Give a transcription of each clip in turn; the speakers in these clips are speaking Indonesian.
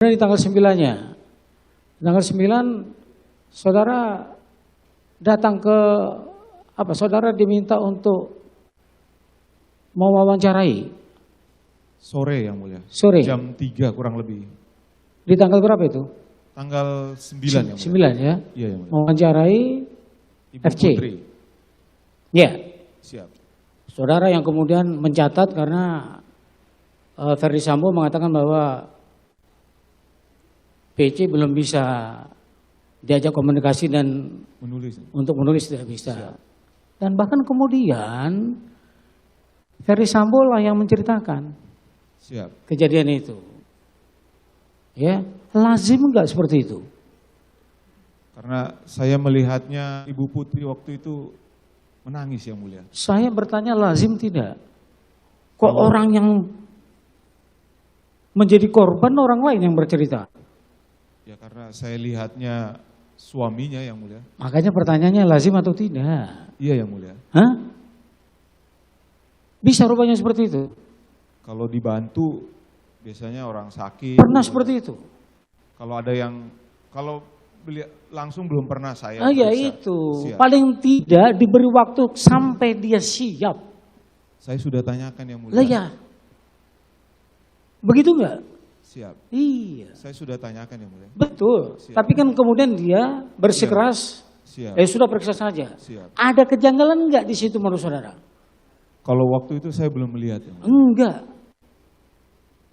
Di tanggal 9-nya. Tanggal 9 saudara datang ke saudara diminta untuk mewawancarai. Sore yang mulia. Sore. Jam 3 kurang lebih. Di tanggal berapa itu? Tanggal 9 yang mulia. 9 ya. Iya yang mulia. Mewawancarai Ibu FC. Putri. Ya. Siap. Saudara yang kemudian mencatat karena Ferdy Sambo mengatakan bahwa PC belum bisa diajak komunikasi dan untuk menulis tidak bisa. Siap. Dan bahkan kemudian Ferdy Sambo lah yang menceritakan Siap. kejadian itu. Ya, lazim enggak seperti itu? Karena saya melihatnya Ibu Putri waktu itu menangis yang mulia. Saya bertanya lazim tidak? Kok orang yang menjadi korban orang lain yang bercerita? Ya karena saya lihatnya suaminya yang mulia. Makanya pertanyaannya lazim atau tidak? Iya yang mulia. Hah? Bisa rupanya seperti itu? Kalau dibantu biasanya orang sakit. Pernah seperti itu? Kalau ada yang, kalau langsung belum pernah saya. Ya periksa. itu, Siap. paling tidak diberi waktu sampai dia siap. Saya sudah tanyakan yang mulia. Lah ya, begitu enggak? Siap. Iya. Saya sudah tanyakan yang mulia. Betul. Siap. Tapi kan kemudian dia bersikeras, Siap. sudah periksa saja. Siap. Ada kejanggalan enggak di situ menurut saudara? Kalau waktu itu saya belum melihat. Yang mulia. Enggak.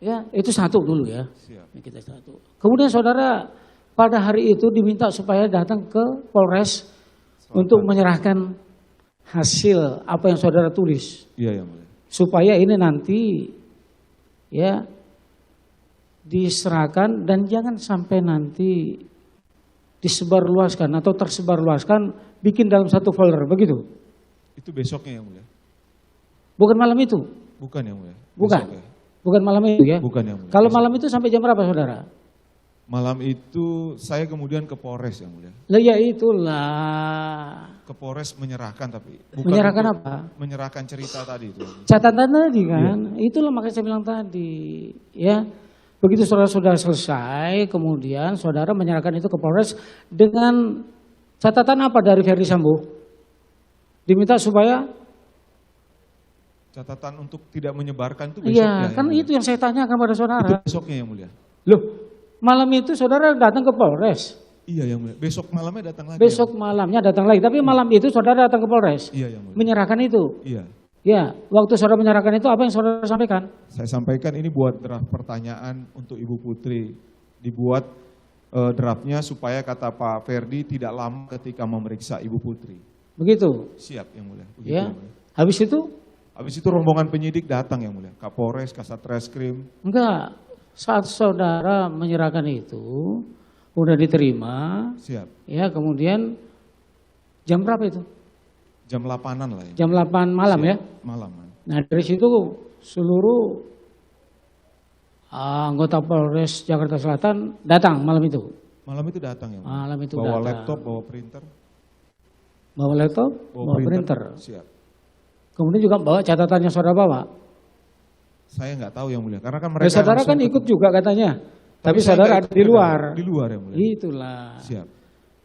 Ya, itu satu dulu ya. Siap. Ini kita satu. Kemudian saudara pada hari itu diminta supaya datang ke Polres untuk menyerahkan hasil apa yang saudara tulis. Iya yang mulia. Supaya ini nanti ya diserahkan dan jangan sampai nanti disebarluaskan atau tersebarluaskan bikin dalam satu folder begitu. Itu besoknya yang mulia. Bukan malam itu. Bukan yang mulia. Bukan. Besok ya. Bukan malam itu ya. Bukan yang mulia. Kalau Besok. malam itu sampai jam berapa saudara? Malam itu saya kemudian ke Polres yang mulia. Lah ya itulah. Ke Polres menyerahkan tapi bukan Menyerahkan untuk apa? Menyerahkan cerita tadi itu. Catatan tadi kan. Itulah makanya saya bilang tadi. Ya. Begitu saudara sudah selesai, kemudian saudara menyerahkan itu ke Polres dengan catatan apa dari Ferdy Sambo? Diminta supaya Catatan untuk tidak menyebarkan itu besoknya. iya, kan itu yang saya tanyakan pada saudara. Itu besoknya yang mulia. Loh, malam itu saudara datang ke Polres. Iya yang mulia. Besok malamnya datang lagi. Besok malamnya datang lagi, tapi malam itu saudara datang ke Polres. Iya yang mulia. Menyerahkan itu. Iya. Ya, waktu saudara menyerahkan itu apa yang saudara sampaikan? Saya sampaikan ini buat draft pertanyaan untuk Ibu Putri. Dibuat draftnya supaya kata Pak Ferdy tidak lama ketika memeriksa Ibu Putri. Begitu. Siap yang mulia. Begitu, Ya. yang mulia. Habis itu? Habis itu rombongan penyidik datang yang mulia. Kapolres, Kasatreskrim. Enggak. Saat saudara menyerahkan itu, udah diterima. Siap. Ya, kemudian jam berapa itu? Jam 8-an lah ya. Jam 8 malam Siap. ya. Malam. Nah dari situ seluruh anggota Polres Jakarta Selatan datang malam itu. Malam itu datang ya. Malam itu bawa datang. laptop, bawa printer. Bawa laptop, bawa printer. Siap. Kemudian juga bawa catatannya saudara bawa. Saya nggak tahu yang mulia, karena kan mereka. Saudara kan ikut juga katanya. Tapi saya saudara nggak ada ikut di juga. luar. Di luar yang mulia. Itulah. Siap.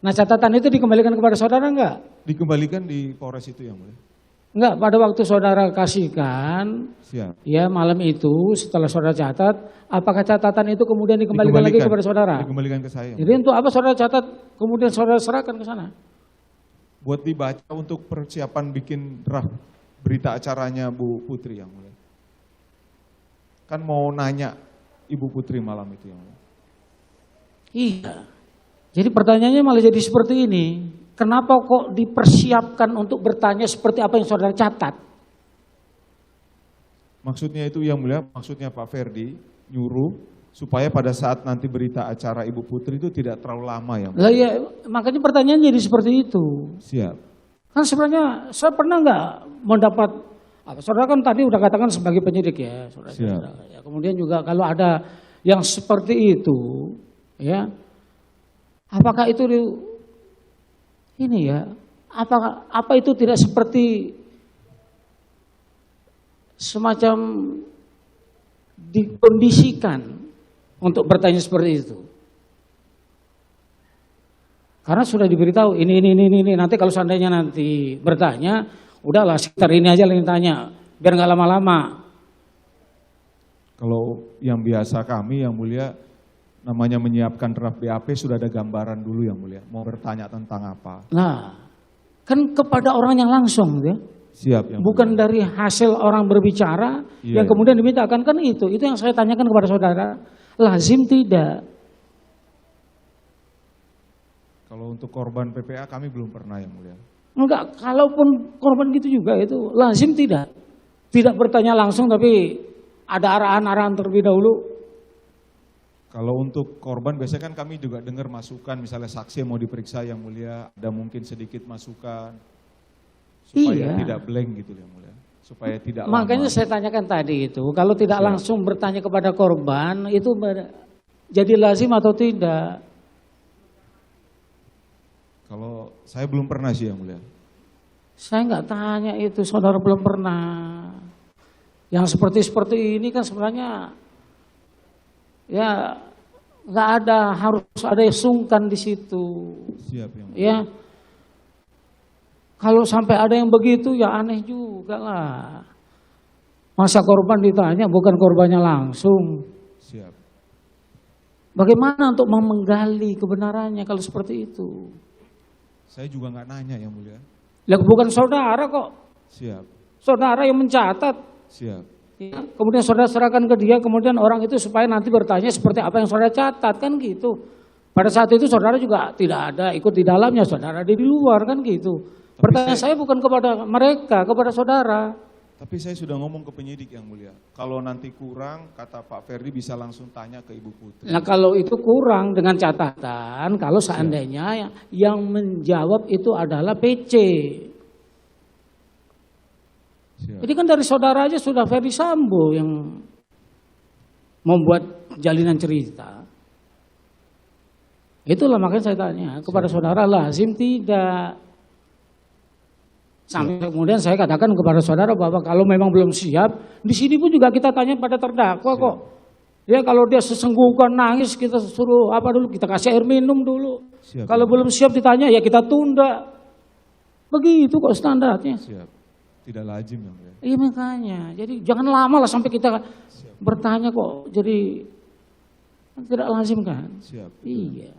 Nah catatan itu dikembalikan kepada saudara enggak? Dikembalikan di Polres itu yang mulia. Enggak, pada waktu saudara kasihkan, Siap. ya malam itu setelah saudara catat, apakah catatan itu kemudian dikembalikan lagi kepada saudara? Dikembalikan ke saya. Jadi untuk apa saudara catat, kemudian saudara serahkan ke sana? Buat dibaca untuk persiapan bikin draft berita acaranya Bu Putri yang mulia. Kan mau nanya Ibu Putri malam itu yang mulia. Iya. Jadi pertanyaannya malah jadi seperti ini. Kenapa kok dipersiapkan untuk bertanya seperti apa yang saudara catat? Maksudnya itu yang mulia, maksudnya Pak Ferdy nyuruh supaya pada saat nanti berita acara Ibu Putri itu tidak terlalu lama yang mulia. Lah ya, makanya pertanyaan jadi seperti itu. Siap. Kan sebenarnya saya pernah nggak mendapat, saudara kan tadi udah katakan sebagai penyidik ya, saudara. Siap. Ya, kemudian juga kalau ada yang seperti itu, ya, apakah itu ini ya, apa itu tidak seperti semacam dikondisikan untuk bertanya seperti itu. Karena sudah diberitahu ini. Nanti kalau seandainya nanti bertanya, udahlah sekitar ini aja yang tanya, biar nggak lama-lama. Kalau yang biasa kami yang mulia, namanya menyiapkan draft BAP sudah ada gambaran dulu yang mulia. Mau bertanya tentang apa? Nah, kan kepada orang yang langsung ya. Siap yang Bukan mulia. dari hasil orang berbicara Iya, yang kemudian dimintakan, kan itu yang saya tanyakan kepada saudara. Lazim tidak? Kalau untuk korban PPA kami belum pernah yang mulia. Enggak, kalaupun korban gitu juga itu lazim tidak? Tidak bertanya langsung tapi ada arahan-arahan terlebih dahulu. Kalau untuk korban biasanya kan kami juga dengar masukan, misalnya saksi yang mau diperiksa yang mulia, ada mungkin sedikit masukan supaya Iya. tidak blank gitu yang mulia, supaya tidak Makanya lama. saya tanyakan tadi itu, kalau tidak Siap. langsung bertanya kepada korban itu jadi lazim atau tidak? Kalau saya belum pernah sih yang mulia. Saya nggak tanya itu, saudara belum pernah. Yang seperti ini kan sebenarnya ya nggak ada, harus ada yang sungkan di situ. Siap yang mulia. Ya, kalau sampai ada yang begitu ya aneh juga lah. Masa korban ditanya bukan korbannya langsung. Siap. Bagaimana untuk menggali kebenarannya kalau seperti itu? Saya juga nggak nanya yang mulia. Lah bukan saudara kok. Siap. Saudara yang mencatat. Siap. Ya, kemudian saudara serahkan ke dia, kemudian orang itu supaya nanti bertanya seperti apa yang saudara catat, kan gitu. Pada saat itu saudara juga tidak ada ikut di dalamnya, saudara ada di luar, kan gitu. Pertanyaan saya bukan kepada mereka, kepada saudara. Tapi saya sudah ngomong ke penyidik yang mulia. Kalau nanti kurang, kata Pak Ferdi bisa langsung tanya ke Ibu Putri. Nah kalau itu kurang dengan catatan, kalau seandainya yang menjawab itu adalah PC. Siap. Jadi kan dari saudara aja sudah Ferdi Sambo yang membuat jalinan cerita. Itulah makanya saya tanya kepada saudara, lazim tidak? Sampai kemudian saya katakan kepada saudara bahwa kalau memang belum siap, di sini pun juga kita tanya pada terdakwa kok. Ya kalau dia sesenggukan nangis kita suruh apa dulu, kita kasih air minum dulu. Siap. Kalau belum siap ditanya ya kita tunda. Begitu kok standarnya. Siap. Tidak lazim yang mulia. Iya makanya, jadi jangan lama lah sampai kita bertanya kok, jadi tidak lazim kan? Siap. Iya.